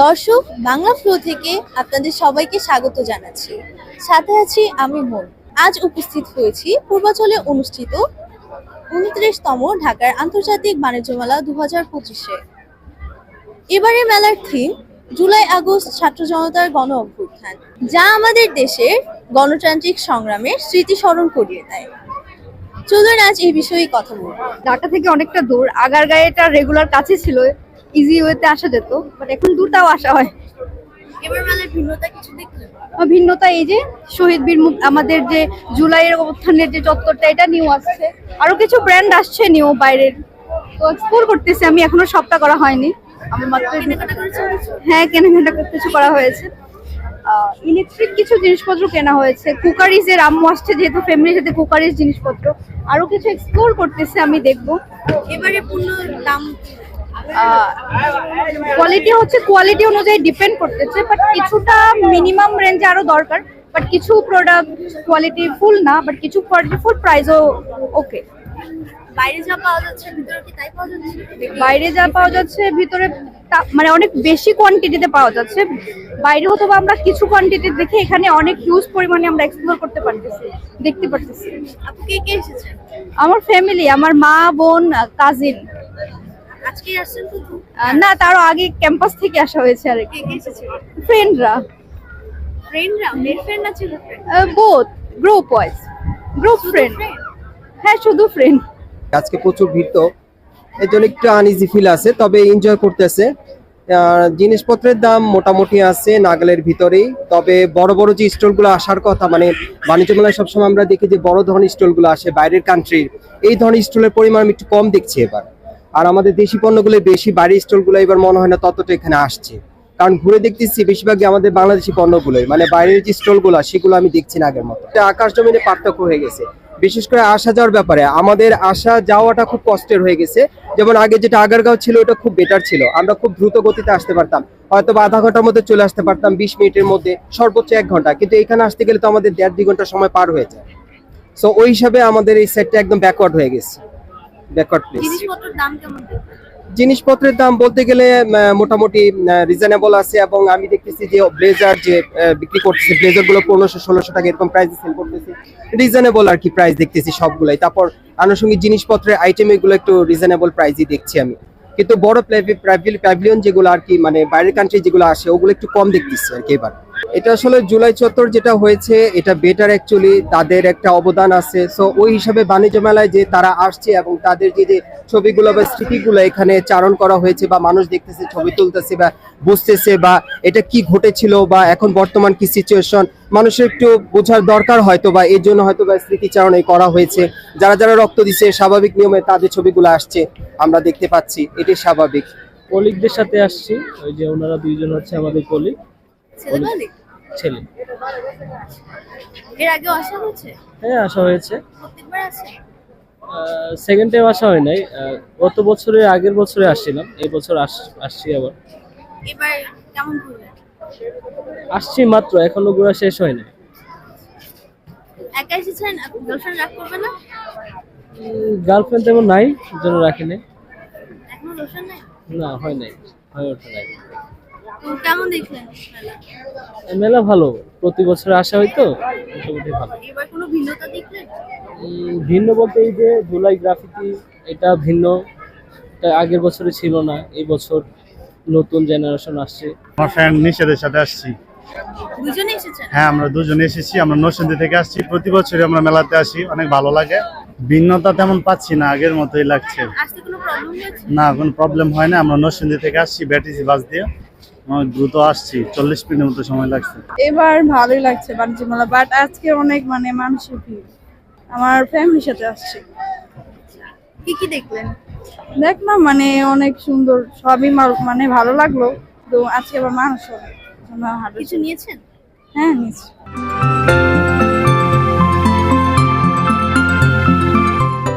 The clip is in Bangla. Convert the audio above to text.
দর্শক, বাংলা ফ্লো থেকে আপনাদের সবাইকে স্বাগত জানাচ্ছি। সাথে আছি আমি মন। আজ উপস্থিত হয়েছি পূর্বাচলে অনুষ্ঠিত 29তম ঢাকার আন্তর্জাতিক বাণিজ্য মেলা 2025-এ। এবারে মেলার থিম জুলাই আগস্ট ছাত্র জনতার গণ অভ্যুত্থান, যা আমাদের দেশের গণতান্ত্রিক সংগ্রামের স্মৃতি স্মরণ করিয়ে দেয়। চলুন আজ এই বিষয়ে কথা বলবো। ঢাকা থেকে অনেকটা দূর, আগারগাঁওটা রেগুলার কাছে ছিল, ইজি ওয়েতে আসা যেত, বাট এখন দূরটাও আসা হয়। এবার মেলার ভিন্নতা কিছু দেখলেন? ভিন্নতা এই যে শহীদ বীর আমাদের যে জুলাইয়ের অভ্যুত্থানের যে চত্বরটা, এটা নিউ আসছে, আরো কিছু ব্র্যান্ড আসছে নিউ বাইরের, তো এক্সপ্লোর করতেছি আমি, এখনো সবটা করা হয়নি। আমার মাত্র হ্যাঁ, কেনাকাটা কিছু করা হয়েছে। ইলেকট্রিক কিছু জিনিসপত্র কেনা হয়েছে, কুকারিজের আম্মু আসছে যেহেতু ফ্যামিলির সাথে, কুকারিজ জিনিসপত্র আরো কিছু এক্সপ্লোর করতেছে, আমি দেখবো। এবারে পূর্ণ দাম কোয়ালিটি অনুযায়ী ডিপেন্ড করতেছে, বাট কিছুটা মিনিমাম রেঞ্জে আরো দরকার, বাট কিছু প্রোডাক্ট কোয়ালিটি ফুল না, বাট কিছু কোয়ালিটি ফুল প্রাইসও ওকে। বাইরে যা পাওয়া যাচ্ছে ভিতরে কি তাই পাওয়া যাচ্ছে? বাইরে যা পাওয়া যাচ্ছে ভিতরে মানে অনেক বেশি কোয়ান্টিটিতে পাওয়া যাচ্ছে। বাইরে হয়তো আমরা কিছু কোয়ান্টিটি দেখে এখানে অনেক হিউজ পরিমাণে আমরা এক্সপ্লোর করতে পারতেছি, দেখতে পারতেছি। আপু কে কে এসেছেন? আমার ফ্যামিলি, আমার মা, বোন, কাজিন। আজকে আসছেন তো? না, তারও আগে ক্যাম্পাস থেকে আসা হয়েছে। আর কে কে এসেছেন? ফ্রেন্ডরা। মেল ফ্রেন্ড না ছিল friend? Both, group wise, group friend. হ্যাঁ, শুধু ফ্রেন্ড। আজকে প্রচুর ভিড়, তো এই জন্য একটু আনইজি ফিল আছে, তবে এনজয় করতেছে। জিনিসপত্রের দাম মোটামুটি আছে নাগালের ভিতরেই, তবে বড় বড় যে স্টলগুলো আসার কথা, মানে বাণিজ্য মেলায় সবসময় আমরা দেখি যে বড় ধরনের স্টলগুলো আসে বাইরের কান্ট্রির, এই ধরনের স্টলের পরিমাণ একটু কম দেখছি এবার। আর আমাদের দেশি পণ্যগুলো বেশি, বাইরের স্টলগুলো এবার মনে হয় না ততটা এখানে আসছে, কারণ ঘুরে দেখতেছি বেশিরভাগই আমাদের বাংলাদেশি পণ্যগুলোই, মানে বাইরের যে স্টলগুলো সেগুলো আমি দেখছি না আগের মতো। আকাশ জমিনে পার্থক্য হয়ে গেছে, বিশেষ করে আসা যাওয়ার ব্যাপারে। আমাদের আসা যাওয়াটা খুব কষ্টের হয়ে গেছে। যেমন আগে যেটা আগারগাঁও ছিল ওটা খুব বেটার ছিল, আমরা খুব দ্রুত গতিতে আসতে পারতাম, হয়তো বা আধা ঘন্টার মধ্যে চলে আসতে পারতাম, 20 মিনিটের মধ্যে, সর্বোচ্চ 1 ঘন্টা। কিন্তু এখানে আসতে গেলে তো আমাদের 1.5-2 ঘন্টা সময় পার হয়ে যায়। সো ওই হিসাবে আমাদের এই সেটটা একদম ব্যাকওয়ার্ড হয়ে গেছে, ব্যাকওয়ার্ড প্লেস। জিনিসপত্রের দাম কেমন? জিনিসপত্রের দাম বলতে গেলে মোটামুটি রিজনেবল আছে, এবং আমি দেখতেছি যে ব্লেজার যে বিক্রি করতেছে, ব্লেজার গুলো 1500-1600 টাকা এরকম প্রাইসে সেল করতেছে, রিজনেবল আর কি প্রাইস দেখতেছি সবগুলাই। তারপর আনুষঙ্গিক জিনিসপত্রের আইটেম এগুলো একটু রিজনেবল প্রাইসই দেখছি আমি, কিন্তু বড় প্যাভিলিয়ন যেগুলো আর কি, মানে বাইরের কান্ট্রি যেগুলো আসে ওগুলো একটু কম দেখতেছি আর কি এবার। এটা আসলে জুলাই চত্বর যেটা হয়েছে এটা বেটার, অ্যাকচুয়ালি তাদের একটা অবদান আছে। সো ওই হিসাবে বাণিজ্য মেলায় যে তারা আসছে এবং তাদের যে ছবিগুলো বা স্মৃতিগুলো এখানে চারণ করা হয়েছে, বা মানুষ দেখতেছে, ছবি তুলতেছে, বা বুঝতেছে বা এটা কি ঘটেছিল বা এখন বর্তমান কি সিচুয়েশন, মানুষের একটু বোঝার দরকার হয়তো, বা এই জন্য হয়তো বা স্মৃতিচারণ করা হয়েছে। যারা যারা রক্ত দিচ্ছে স্বাভাবিক নিয়মে তাদের ছবিগুলো আসছে, আমরা দেখতে পাচ্ছি, এটাই স্বাভাবিক। কলিগদের সাথে আসছি, ওই যে ওনারা দুইজন হচ্ছে আমাদের কলিগ, ছেলে। এর আগে আসা হয়েছে? হ্যাঁ, আসা হয়েছে। প্রত্যেকবার আসে? সেকেন্ড টাইম আসা হয় নাই, গত বছরে আগের বছরে আসছিলাম, এই বছর আসছি আবার। এবার কেমন ঘুরলেন? আসছি মাত্র, এখনো ঘোরা শেষ হয় নাই। একা এসেছেন? গার্লফ্রেন্ড রাগ করবে না? গার্লফ্রেন্ড তেমন নাই, জন্য রাখিনি। এখনো লোশন নাই? না, হয় নাই, হয়ে ওঠে নাই। তো কেমন দেখলেন মেলা? মেলা ভালো, প্রতি বছর আসা হয়তো, মোটামুটি ভালো। এবার কোনো ভিন্নতা দেখলেন? ভিন্ন বলতে এই যে জুলাই গ্রাফিতি, এটা ভিন্ন, এটা আগের বছরে ছিল না, এই বছর নতুন জেনারেশন আসছে। আমার ফ্রেন্ড নিষেধের সাথে আসছি। দুজনে এসেছেন? হ্যাঁ, আমরা দুজনে এসেছি, আমরা নরসিংদী থেকে আসছি। প্রতি বছরই আমরা মেলাতে আসি, অনেক ভালো লাগে। ভিন্নতা তেমন পাচ্ছি না, আগের মতোই লাগছে। আসতে কোনো প্রবলেম হয়েছে? না, কোনো প্রবলেম হয় না। আমরা নরসিংদী থেকে আসছি ব্যাটিসি বাস দিয়ে, দ্রুত আসছি, 40 মিনিটের মতো সময় লাগছে। এবার ভালোই লাগছে বাণিজ্য মেলা, বাট আজকে অনেক মানে মানুষের ভিড়। আমার ফ্যামিলির সাথে আসছি। কি কি দেখলেন? দেখলাম মানে অনেক সুন্দর, সবই মানে ভালো লাগলো। তো আজকে আবার মানুষ হবে, কিছু নিয়েছেন? হ্যাঁ নিচ্ছি।